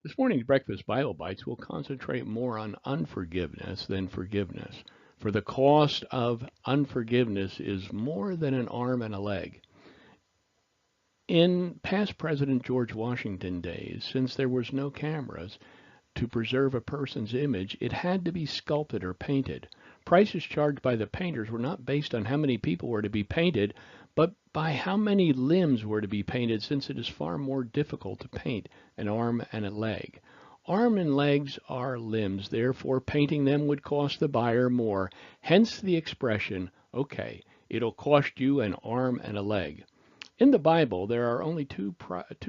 This morning's Breakfast Bible Bites will concentrate more on unforgiveness than forgiveness, for the cost of unforgiveness is more than an arm and a leg. In past President George Washington days, since there was no cameras to preserve a person's image, it had to be sculpted or painted. Prices charged by the painters were not based on how many people were to be painted, but by how many limbs were to be painted, since it is far more difficult to paint an arm and a leg. Arm and legs are limbs, therefore painting them would cost the buyer more. Hence the expression, okay, it'll cost you an arm and a leg. In the Bible, there are only two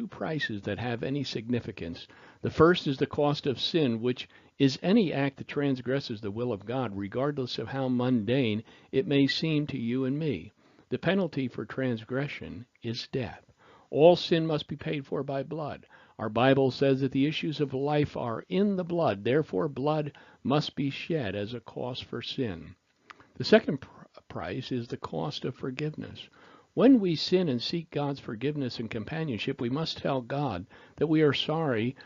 prices that have any significance. The first is the cost of sin, which is any act that transgresses the will of God, regardless of how mundane it may seem to you and me. The penalty for transgression is death. All sin must be paid for by blood. Our Bible says that the issues of life are in the blood. Therefore, blood must be shed as a cost for sin. The second price is the cost of forgiveness. When we sin and seek God's forgiveness and companionship, we must tell God that we are sorry,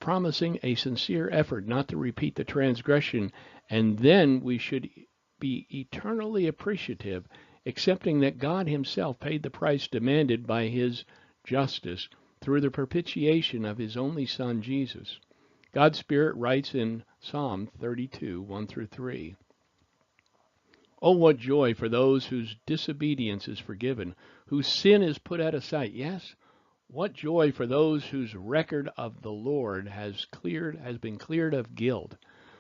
promising a sincere effort not to repeat the transgression, and then we should be eternally appreciative, accepting that God himself paid the price demanded by his justice through the propitiation of his only Son, Jesus. God's Spirit writes in Psalm 32, 1 through 3. Oh, what joy for those whose disobedience is forgiven, whose sin is put out of sight. Yes, what joy for those whose record of the Lord has been cleared of guilt,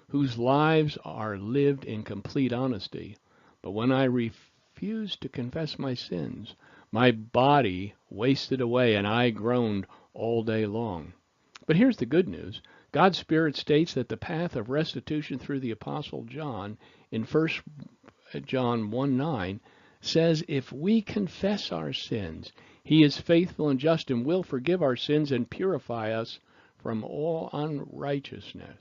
whose lives are lived in complete honesty. But when I refused to confess my sins, my body wasted away and I groaned all day long. But here's the good news. God's Spirit states that the path of restitution through the Apostle John in 1 John 1:9 says, if we confess our sins, he is faithful and just and will forgive our sins and purify us from all unrighteousness.